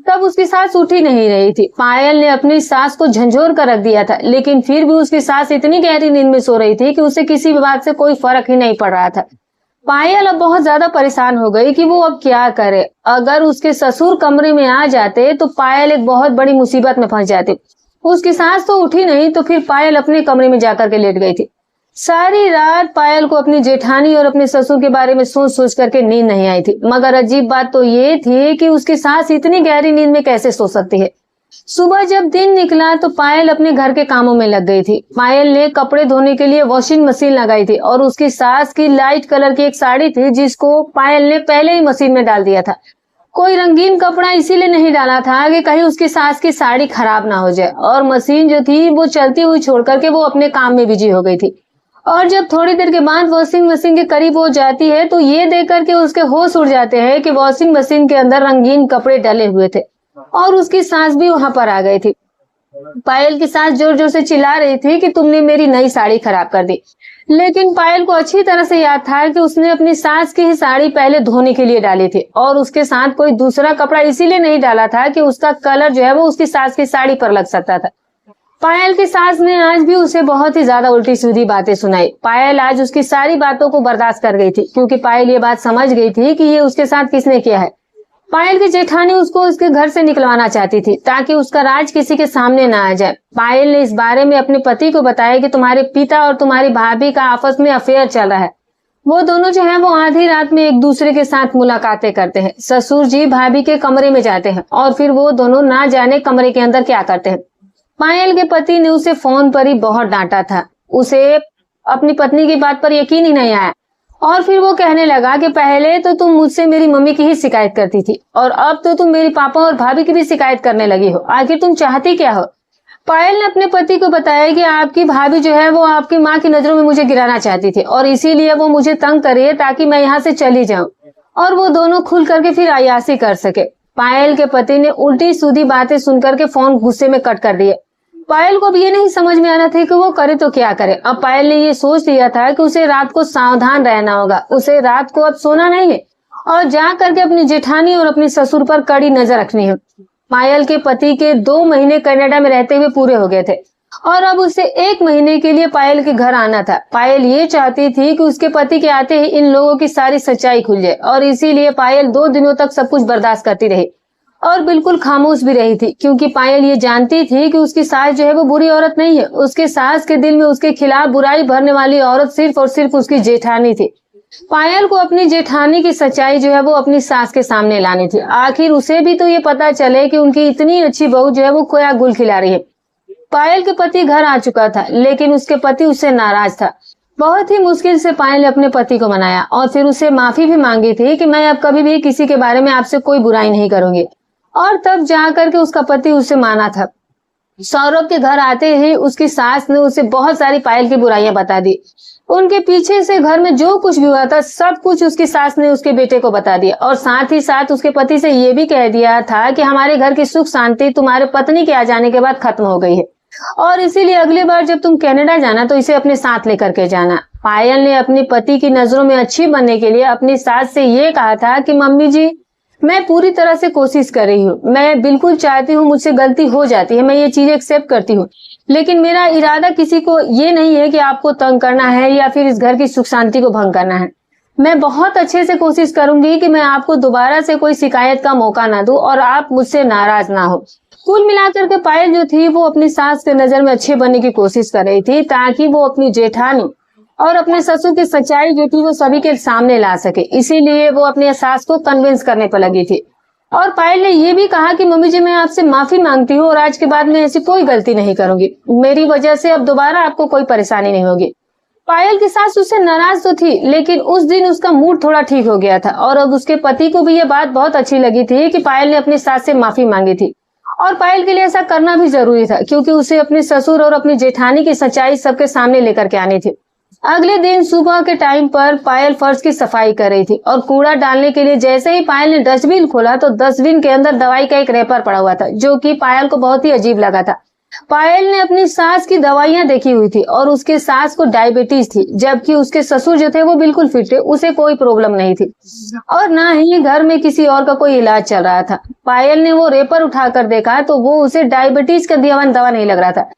तब उसकी सास उठ ही नहीं रही थी। पायल ने अपनी सास को झंझोर कर रख दिया था, लेकिन फिर भी उसकी सास इतनी गहरी नींद में सो रही थी कि उसे किसी भी बात से कोई फर्क ही नहीं पड़ रहा था। पायल अब बहुत ज्यादा परेशान हो गई कि वो अब क्या करे। अगर उसके ससुर कमरे में आ जाते तो पायल एक बहुत बड़ी मुसीबत में फंस जाती। उसकी सास तो उठी नहीं, तो फिर पायल अपने कमरे में जाकर के लेट गई थी। सारी रात पायल को अपनी जेठानी और अपने ससुर के बारे में सोच सोच करके नींद नहीं आई थी। मगर अजीब बात तो ये थी कि उसकी सास इतनी गहरी नींद में कैसे सो सकती है। सुबह जब दिन निकला तो पायल अपने घर के कामों में लग गई थी। पायल ने कपड़े धोने के लिए वॉशिंग मशीन लगाई थी और उसकी सास की लाइट कलर की एक साड़ी थी, जिसको पायल ने पहले ही मशीन में डाल दिया था। कोई रंगीन कपड़ा इसीलिए नहीं डाला था कि कहीं उसकी सास की साड़ी खराब ना हो जाए। और मशीन जो थी वो चलती हुई छोड़ करके वो अपने काम में बिजी हो गई थी। और जब थोड़ी देर के बाद वॉशिंग मशीन के करीब हो जाती है तो ये देख करके उसके होश उड़ जाते हैं कि वॉशिंग मशीन के अंदर रंगीन कपड़े डले हुए थे और उसकी सास भी वहां पर आ गई थी। पायल की सास जोर जोर से चिल्ला रही थी कि तुमने मेरी नई साड़ी खराब कर दी। लेकिन पायल को अच्छी तरह से याद था कि उसने अपनी सास की ही साड़ी पहले धोने के लिए डाली थी और उसके साथ कोई दूसरा कपड़ा इसीलिए नहीं डाला था कि उसका कलर जो है वो उसकी सास की साड़ी पर लग सकता था। पायल की सास ने आज भी उसे बहुत ही ज्यादा उल्टी सीधी बातें सुनाई। पायल आज उसकी सारी बातों को बर्दाश्त कर गई थी, क्योंकि पायल ये बात समझ गई थी कि ये उसके साथ किसने किया है। पायल की जेठानी उसको उसके घर से निकलवाना चाहती थी ताकि उसका राज किसी के सामने ना आ जाए। पायल ने इस बारे में अपने पति को बताया कि तुम्हारे पिता और तुम्हारी भाभी का आपस में अफेयर चल रहा है। वो दोनों जो है वो आधी रात में एक दूसरे के साथ मुलाकातें करते हैं। ससुर जी भाभी के कमरे में जाते हैं और फिर वो दोनों ना जाने कमरे के अंदर क्या करते हैं। पायल के पति ने उसे फोन पर ही बहुत डांटा था। उसे अपनी पत्नी की बात पर यकीन ही नहीं आया और फिर वो कहने लगा कि पहले तो तुम मुझसे मेरी मम्मी की ही शिकायत करती थी और अब तो तुम मेरी पापा और भाभी की भी शिकायत करने लगी हो। आखिर तुम चाहती क्या हो? पायल ने अपने पति को बताया कि आपकी भाभी जो है वो आपकी माँ की नजरों में मुझे गिराना चाहती थी और इसीलिए वो मुझे तंग कर रही है ताकि मैं यहाँ से चली जाऊं और वो दोनों खुल करके फिर अय्याशी कर सके। पायल के पति ने उल्टी सीधी बातें सुनकर के फोन गुस्से में कट कर दिए। पायल को अब ये नहीं समझ में आ रहा था कि वो करे तो क्या करे। अब पायल ने ये सोच लिया था कि उसे रात को सावधान रहना होगा। उसे रात को अब सोना नहीं है और जा करके अपनी जेठानी और अपने ससुर पर कड़ी नजर रखनी है। पायल के पति के 2 महीने कनाडा में रहते हुए पूरे हो गए थे और अब उसे 1 महीने के लिए पायल के घर आना था। पायल ये चाहती थी कि उसके पति के आते ही इन लोगों की सारी सच्चाई खुल जाए और इसीलिए पायल 2 दिनों तक सब कुछ बर्दाश्त करती रही और बिल्कुल खामोश भी रही थी, क्योंकि पायल ये जानती थी कि उसकी सास जो है वो बुरी औरत नहीं है। उसके सास के दिल में उसके खिलाफ बुराई भरने वाली औरत सिर्फ और सिर्फ उसकी जेठानी थी। पायल को अपनी जेठानी की सच्चाई जो है वो अपनी सास के सामने लानी थी। आखिर उसे भी तो ये पता चले कि उनकी इतनी अच्छी बहू जो है वो खोया गुल खिला रही है। पायल के पति घर आ चुका था, लेकिन उसके पति उससे नाराज था। बहुत ही मुश्किल से पायल ने अपने पति को मनाया और फिर उसे माफी भी मांगी थी कि मैं अब कभी भी किसी के बारे में आपसे कोई बुराई नहीं करूंगी। और तब जा करके उसका पति उसे माना था। सौरभ के घर आते ही उसकी सास ने उसे बहुत सारी पायल की बुराइयां बता दी। उनके पीछे से घर में जो कुछ भी हुआ था सब कुछ उसकी सास ने उसके बेटे को बता दिया और साथ ही साथ उसके पति से ये भी कह दिया था कि हमारे घर की सुख शांति तुम्हारे पत्नी के आ जाने के बाद खत्म हो गई है और इसीलिए अगली बार जब तुम कनाडा जाना तो इसे अपने साथ लेकर के जाना। पायल ने अपने पति की नजरों में अच्छी बनने के लिए अपनी सास से ये कहा था कि मम्मी जी, मैं पूरी तरह से कोशिश कर रही हूँ। मैं बिल्कुल चाहती हूँ, मुझसे गलती हो जाती है, मैं ये चीजें एक्सेप्ट करती हूँ, लेकिन मेरा इरादा किसी को ये नहीं है कि आपको तंग करना है या फिर इस घर की सुख शांति को भंग करना है। मैं बहुत अच्छे से कोशिश करूंगी कि मैं आपको दोबारा से कोई शिकायत का मौका ना दूं और आप मुझसे नाराज ना हो। कुल मिलाकर के पायल जो थी वो अपनी सास के नजर में अच्छे बनने की कोशिश कर रही थी ताकि वो अपनी जेठानी और अपने ससुर की सच्चाई जो थी वो सभी के सामने ला सके। इसीलिए वो अपने सास को कन्विंस करने पर लगी थी और पायल ने ये भी कहा कि मम्मी जी, मैं आपसे माफी मांगती हूँ और आज के बाद मैं ऐसी कोई गलती नहीं करूंगी। मेरी वजह से अब दोबारा आपको कोई परेशानी नहीं होगी। पायल की सास उससे नाराज तो थी, लेकिन उस दिन उसका मूड थोड़ा ठीक हो गया था और अब उसके पति को भी ये बात बहुत अच्छी लगी थी कि पायल ने अपनी सास से माफी मांगी थी। और पायल के लिए ऐसा करना भी जरूरी था, क्योंकि उसे अपने ससुर और अपनी जेठानी की सच्चाई सबके सामने लेकर के आनी थी। अगले दिन सुबह के टाइम पर पायल फर्श की सफाई कर रही थी और कूड़ा डालने के लिए जैसे ही पायल ने डस्टबिन खोला तो डस्टबिन के अंदर दवाई का एक रैपर पड़ा हुआ था, जो कि पायल को बहुत ही अजीब लगा था। पायल ने अपनी सास की दवाइयां देखी हुई थी और उसके सास को डायबिटीज थी, जबकि उसके ससुर जो थे वो बिल्कुल फिट थे, उसे कोई प्रॉब्लम नहीं थी और ना ही घर में किसी और का कोई इलाज चल रहा था। पायल ने वो रेपर उठाकर देखा तो वो उसे डायबिटीज का दिया दवा नहीं लग रहा था,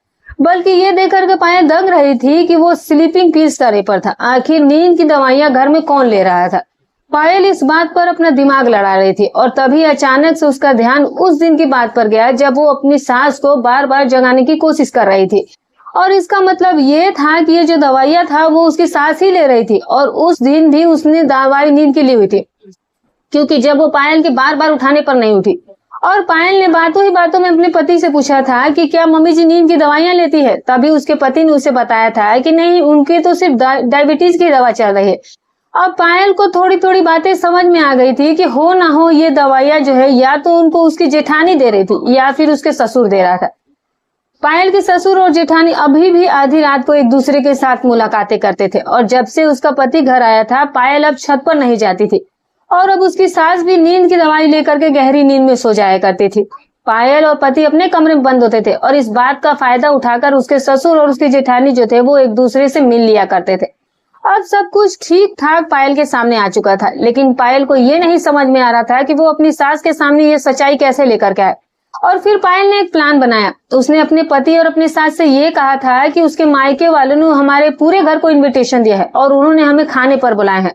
बल्कि ये देखकर के पायल दंग रही थी कि वो स्लीपिंग पिल्स का रेपर था। आखिर नींद की दवाइयां घर में कौन ले रहा था? पायल इस बात पर अपना दिमाग लड़ा रही थी और तभी अचानक से उसका ध्यान उस दिन की बात पर गया जब वो अपनी सास को बार बार जगाने की कोशिश कर रही थी। और इसका मतलब ये था कि ये जो दवाइयां था वो उसकी सास ही ले रही थी और उस दिन भी उसने दवाई नींद की ली हुई थी, क्योंकि जब वो पायल के बार बार उठाने पर नहीं उठी। और पायल ने बातों ही बातों में अपने पति से पूछा था कि क्या मम्मी जी नींद की दवाइयां लेती है? तभी उसके पति ने उसे बताया था कि नहीं, उनकी तो सिर्फ डायबिटीज की दवा चल रही है। अब पायल को थोड़ी थोड़ी बातें समझ में आ गई थी कि हो ना हो ये दवाइयां जो है या तो उनको उसकी जेठानी दे रही थी या फिर उसके ससुर दे रहा था। पायल के ससुर और जेठानी अभी भी आधी रात को एक दूसरे के साथ मुलाकातें करते थे और जब से उसका पति घर आया था पायल अब छत पर नहीं जाती थी और अब उसकी सास भी नींद की दवाई लेकर के गहरी नींद में सो जाया करती थी। पायल और पति अपने कमरे में बंद होते थे और इस बात का फायदा उठाकर उसके ससुर और उसकी जेठानी जो थे वो एक दूसरे से मिल लिया करते थे। अब सब कुछ ठीक ठाक पायल के सामने आ चुका था, लेकिन पायल को ये नहीं समझ में आ रहा था कि वो अपनी सास के सामने ये सच्चाई कैसे लेकर के आए। और फिर पायल ने एक प्लान बनाया। तो उसने अपने पति और अपनी सास से ये कहा था कि उसके मायके वालों ने हमारे पूरे घर को इनविटेशन दिया है और उन्होंने हमें खाने पर बुलाया है।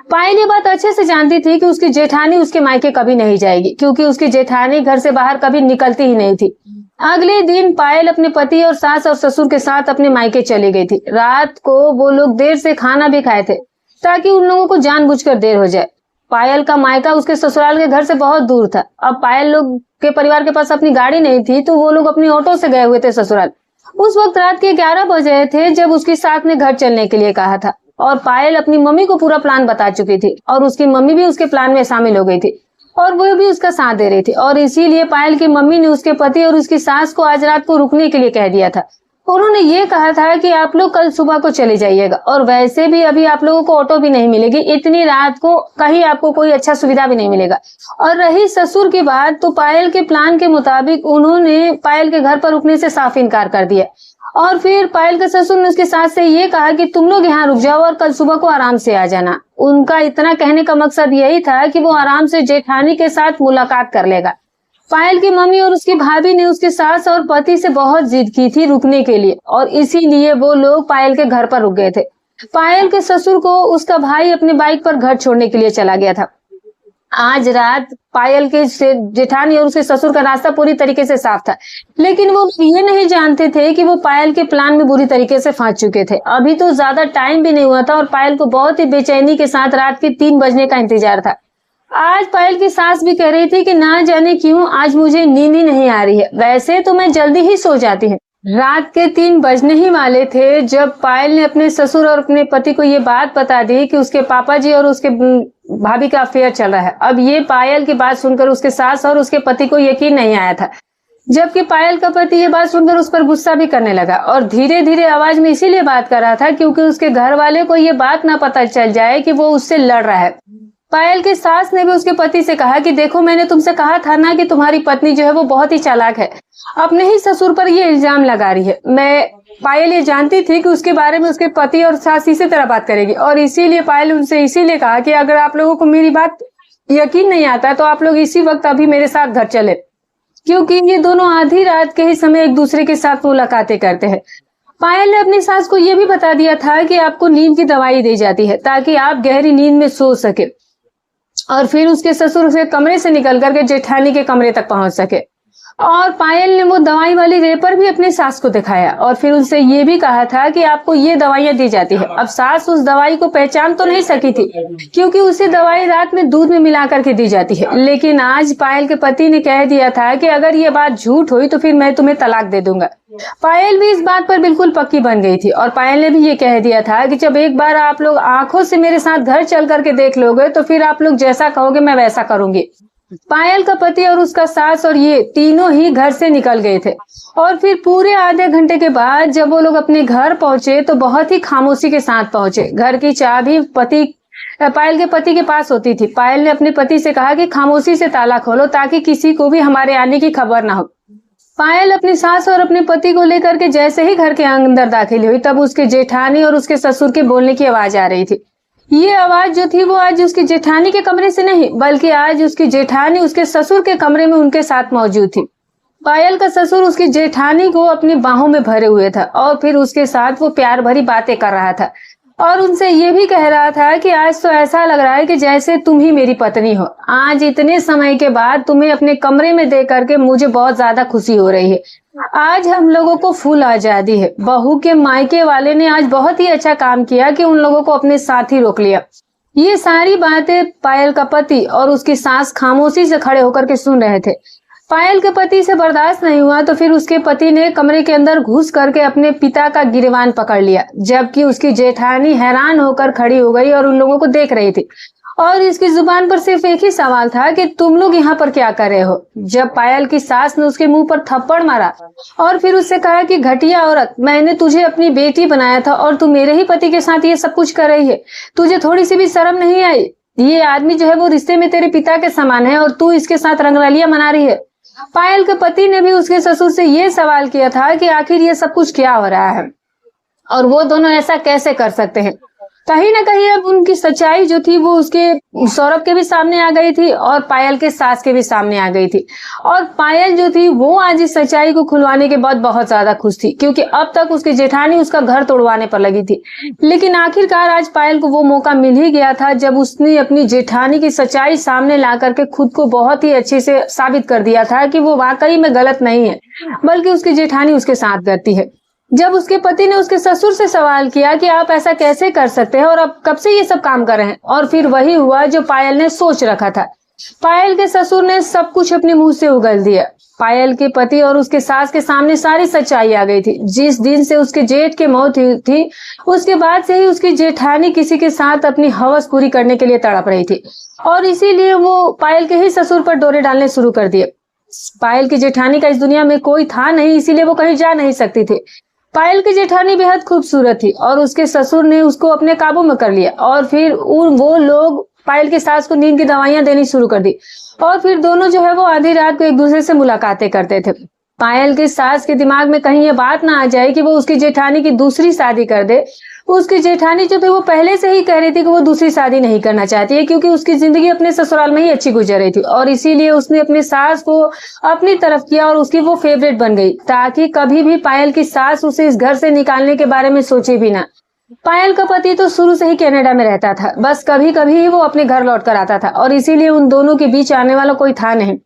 पायल ये बात अच्छे से जानती थी कि उसकी जेठानी उसके मायके कभी नहीं जाएगी, क्योंकि उसकी जेठानी घर से बाहर कभी निकलती ही नहीं थी। अगले दिन पायल अपने पति और सास और ससुर के साथ अपने मायके चली गई थी। रात को वो लोग देर से खाना भी खाए थे ताकि उन लोगों को जानबूझकर देर हो जाए। पायल का मायका उसके ससुराल के घर से बहुत दूर था। अब पायल लोग के परिवार के पास अपनी गाड़ी नहीं थी तो वो लोग अपनी ऑटो से गए हुए थे ससुराल। उस वक्त रात के 11 बजे थे जब उसकी सास ने घर चलने के लिए कहा था और पायल अपनी मम्मी को पूरा प्लान बता चुकी थी और उसकी मम्मी भी उसके प्लान में शामिल हो गई थी और वो भी उसका साथ दे रही थी। और इसीलिए पायल की मम्मी ने उसके पति और उसकी सास को आज रात को रुकने के लिए कह दिया था। उन्होंने ये कहा था कि आप लोग कल सुबह को चले जाइएगा और वैसे भी अभी आप लोगों को ऑटो भी नहीं मिलेगी, इतनी रात को कहीं आपको कोई अच्छा सुविधा भी नहीं मिलेगा। और रही ससुर की बात, तो पायल के प्लान के मुताबिक उन्होंने पायल के घर पर रुकने से साफ इनकार कर दिया और फिर पायल के ससुर ने उसके सास से ये कहा कि तुम लोग यहाँ रुक जाओ और कल सुबह को आराम से आ जाना। उनका इतना कहने का मकसद यही था कि वो आराम से जेठानी के साथ मुलाकात कर लेगा। पायल की मम्मी और उसकी भाभी ने उसके सास और पति से बहुत जिद की थी रुकने के लिए और इसीलिए वो लोग पायल के घर पर रुक गए थे। पायल के ससुर को उसका भाई अपने बाइक पर घर छोड़ने के लिए चला गया था। आज रात पायल के जेठानी और उसके ससुर का रास्ता पूरी तरीके से साफ था, लेकिन वो ये नहीं जानते थे कि वो पायल के प्लान में बुरी तरीके से फंस चुके थे। अभी तो ज्यादा टाइम भी नहीं हुआ था और पायल को बहुत ही बेचैनी के साथ रात के 3 बजने का इंतजार था। आज पायल की सास भी कह रही थी कि ना जाने क्यों आज मुझे नींद ही नहीं आ रही है, वैसे तो मैं जल्दी ही सो जाती हूँ। रात के 3 बजने ही वाले थे जब पायल ने अपने ससुर और अपने पति को ये बात बता दी कि उसके पापा जी और उसके भाभी का अफेयर चल रहा है। अब ये पायल की बात सुनकर उसके सास और उसके पति को यकीन नहीं आया था, जबकि पायल का पति ये बात सुनकर उस पर गुस्सा भी करने लगा और धीरे धीरे आवाज में इसीलिए बात कर रहा था क्योंकि उसके घर वाले को ये बात ना पता चल जाए कि वो उससे लड़ रहा है। पायल की सास ने भी उसके पति से कहा कि देखो, मैंने तुमसे कहा था ना कि तुम्हारी पत्नी जो है वो बहुत ही चालाक है, अपने ही ससुर पर ये इल्जाम लगा रही है। पायल ये जानती थी कि उसके बारे में उसके पति और सास इसी तरह बात करेगी और इसीलिए पायल उनसे इसीलिए कहा कि अगर आप लोगों को मेरी बात यकीन नहीं आता तो आप लोग इसी वक्त अभी मेरे साथ घर चले, क्योंकि ये दोनों आधी रात के ही समय एक दूसरे के साथ मुलाकातें करते हैं। पायल ने अपनी सास को यह भी बता दिया था कि आपको नींद की दवाई दी जाती है ताकि आप गहरी नींद में सो सके और फिर उसके ससुर उसके कमरे से निकल करके जेठानी के कमरे तक पहुंच सके। और पायल ने वो दवाई वाली रेपर भी अपनी सास को दिखाया और फिर उनसे ये भी कहा था कि आपको ये दवाइयां दी जाती है। अब सास उस दवाई को पहचान तो नहीं सकी थी क्योंकि उसे दवाई रात में दूध में मिला करके दी जाती है। लेकिन आज पायल के पति ने कह दिया था कि अगर ये बात झूठ हुई तो फिर मैं तुम्हें तलाक दे दूंगा। पायल भी इस बात पर बिल्कुल पक्की बन गई थी और पायल ने भी ये कह दिया था कि जब एक बार आप लोग आंखों से मेरे साथ घर चल करके देख लोगे तो फिर आप लोग जैसा कहोगे मैं वैसा करूंगी। पायल का पति और उसका सास और ये तीनों ही घर से निकल गए थे और फिर पूरे आधे घंटे के बाद जब वो लोग अपने घर पहुंचे तो बहुत ही खामोशी के साथ पहुंचे। घर की चाबी पायल के पति के पास होती थी। पायल ने अपने पति से कहा कि खामोशी से ताला खोलो ताकि किसी को भी हमारे आने की खबर ना हो। पायल अपनी सास और अपने पति को लेकर के जैसे ही घर के अंदर दाखिल हुई तब उसके जेठानी और उसके ससुर के बोलने की आवाज आ रही थी। ये आवाज जो थी वो आज उसकी जेठानी के कमरे से नहीं बल्कि आज उसकी जेठानी उसके ससुर के कमरे में उनके साथ मौजूद थी। पायल का ससुर उसकी जेठानी को अपनी बाहों में भरे हुए था और फिर उसके साथ वो प्यार भरी बातें कर रहा था और उनसे ये भी कह रहा था कि आज तो ऐसा लग रहा है कि जैसे तुम ही मेरी पत्नी हो। आज इतने समय के बाद तुम्हें अपने कमरे में देख करके मुझे बहुत ज्यादा खुशी हो रही है। आज हम लोगों को फुल आजादी है। बहू के मायके वाले ने आज बहुत ही अच्छा काम किया कि उन लोगों को अपने साथ ही रोक लिया। ये सारी बातें पायल का पति और उसकी सास खामोशी से खड़े होकर के सुन रहे थे। पायल के पति से बर्दाश्त नहीं हुआ तो फिर उसके पति ने कमरे के अंदर घुस करके अपने पिता का गिरबान पकड़ लिया, जबकि उसकी जेठानी हैरान होकर खड़ी हो गई और उन लोगों को देख रही थी और इसकी जुबान पर सिर्फ एक ही सवाल था कि तुम लोग यहाँ पर क्या कर रहे हो। जब पायल की सास ने उसके मुंह पर थप्पड़ मारा और फिर उससे कहा कि घटिया औरत, मैंने तुझे अपनी बेटी बनाया था और तू मेरे ही पति के साथ ये सब कुछ कर रही है, तुझे थोड़ी सी भी शर्म नहीं आई। ये आदमी जो है वो रिश्ते में तेरे पिता के समान है और तू इसके साथ रंगरलियां मना रही है। पायल के पति ने भी उसके ससुर से ये सवाल किया था कि आखिर ये सब कुछ क्या हो रहा है और वो दोनों ऐसा कैसे कर सकते हैं। कहीं ना कहीं अब उनकी सच्चाई जो थी वो उसके सौरभ के भी सामने आ गई थी और पायल के सास के भी सामने आ गई थी और पायल जो थी वो आज इस सच्चाई को खुलवाने के बाद बहुत ज्यादा खुश थी क्योंकि अब तक उसकी जेठानी उसका घर तोड़वाने पर लगी थी। लेकिन आखिरकार आज पायल को वो मौका मिल ही गया था जब उसने अपनी जेठानी की सच्चाई सामने ला करके खुद को बहुत ही अच्छे से साबित कर दिया था कि वो वाकई में गलत नहीं है बल्कि उसकी जेठानी उसके साथ करती है। जब उसके पति ने उसके ससुर से सवाल किया कि आप ऐसा कैसे कर सकते हैं और आप कब से ये सब काम कर रहे हैं, और फिर वही हुआ जो पायल ने सोच रखा था। पायल के ससुर ने सब कुछ अपने मुंह से उगल दिया। पायल के पति और उसके सास के सामने सारी सच्चाई आ गई थी। जिस दिन से उसके जेठ की मौत हुई थी उसके बाद से ही उसकी जेठानी किसी के साथ अपनी हवस पूरी करने के लिए तड़प रही थी और इसीलिए वो पायल के ही ससुर पर डोरे डालने शुरू कर दिए। पायल की जेठानी का इस दुनिया में कोई था नहीं, इसीलिए वो कहीं जा नहीं सकती थी। पायल की जेठानी बेहद खूबसूरत थी और उसके ससुर ने उसको अपने काबू में कर लिया और फिर वो लोग पायल की सास को नींद की दवाइयां देनी शुरू कर दी और फिर दोनों जो है वो आधी रात को एक दूसरे से मुलाकातें करते थे। पायल की सास के दिमाग में कहीं ये बात ना आ जाए कि वो उसकी जेठानी की दूसरी शादी कर दे। उसकी जेठानी जो थी वो पहले से ही कह रही थी कि वो दूसरी शादी नहीं करना चाहती है क्योंकि उसकी जिंदगी अपने ससुराल में ही अच्छी गुजर रही थी और इसीलिए उसने अपनी सास को अपनी तरफ किया और उसकी वो फेवरेट बन गई ताकि कभी भी पायल की सास उसे इस घर से निकालने के बारे में सोचे भी ना। पायल का पति तो शुरू से ही कनाडा में रहता था, बस कभी कभी ही वो अपने घर लौट कर आता था और इसीलिए उन दोनों के बीच आने वाला कोई था नहीं।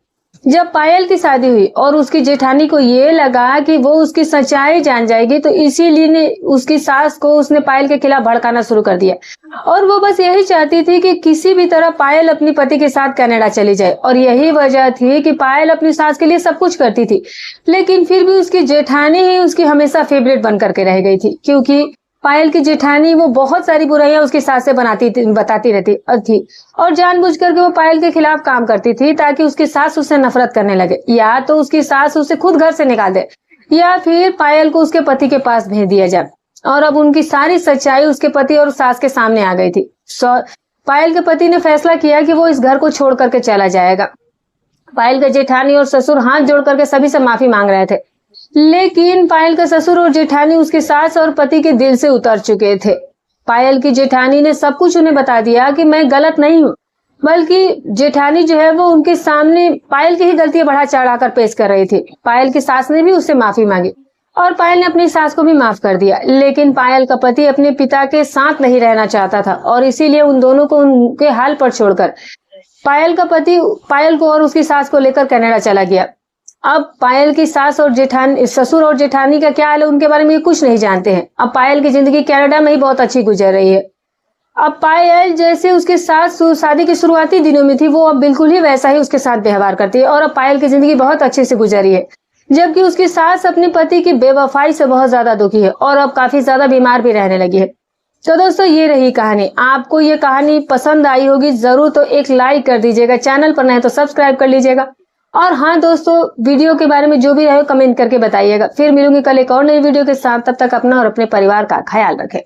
जब पायल की शादी हुई और उसकी जेठानी को ये लगा कि वो उसकी सच्चाई जान जाएगी तो इसीलिए उसकी सास को उसने पायल के खिलाफ भड़काना शुरू कर दिया और वो बस यही चाहती थी कि किसी भी तरह पायल अपनी पति के साथ कनाडा चली जाए और यही वजह थी कि पायल अपनी सास के लिए सब कुछ करती थी लेकिन फिर भी उसकी जेठानी ही उसकी हमेशा फेवरेट बन करके रह गई थी क्योंकि पायल की जेठानी वो बहुत सारी बुराइयां उसकी सास से बताती रहती थी और जानबूझ करके वो पायल के खिलाफ काम करती थी ताकि उसकी सास उससे नफरत करने लगे या तो उसकी सास उसे खुद घर से निकाल दे या फिर पायल को उसके पति के पास भेज दिया जाए। और अब उनकी सारी सच्चाई उसके पति और सास के सामने आ गई थी। पायल के पति ने फैसला किया कि वो इस घर को छोड़ करके चला जाएगा। पायल के जेठानी और ससुर हाथ जोड़ करके सभी से माफी मांग रहे थे लेकिन पायल का ससुर और जेठानी उसके सास और पति के दिल से उतर चुके थे। पायल की जेठानी ने सब कुछ उन्हें बता दिया कि मैं गलत नहीं हूँ, बल्कि जेठानी जो है वो उनके सामने पायल की ही गलतियां बढ़ा चढ़ा कर पेश कर रही थी। पायल की सास ने भी उससे माफी मांगी और पायल ने अपनी सास को भी माफ कर दिया लेकिन पायल का पति अपने पिता के साथ नहीं रहना चाहता था और इसीलिए उन दोनों को उनके हाल पर छोड़कर पायल का पति पायल को और उसकी सास को लेकर कनाडा चला गया। अब पायल की सास और जेठानी, ससुर और जेठानी का क्या हाल है उनके बारे में ये कुछ नहीं जानते हैं। अब पायल की जिंदगी कनाडा में ही बहुत अच्छी गुजर रही है। अब पायल जैसे उसके साथ शादी के शुरुआती दिनों में थी, वो अब बिल्कुल ही वैसा ही उसके साथ व्यवहार करती है और अब पायल की जिंदगी बहुत अच्छे से गुजरी है। जबकि उसकी सास अपने पति की बेवफाई से बहुत ज्यादा दुखी है और अब काफी ज्यादा बीमार भी रहने लगी है। तो दोस्तों ये रही कहानी। आपको ये कहानी पसंद आई होगी जरूर, तो एक लाइक कर दीजिएगा, चैनल पर नए तो सब्सक्राइब कर लीजिएगा। और हाँ दोस्तों, वीडियो के बारे में जो भी रहे कमेंट करके बताइएगा। फिर मिलूंगी कल एक और नई वीडियो के साथ। तब तक अपना और अपने परिवार का ख्याल रखें।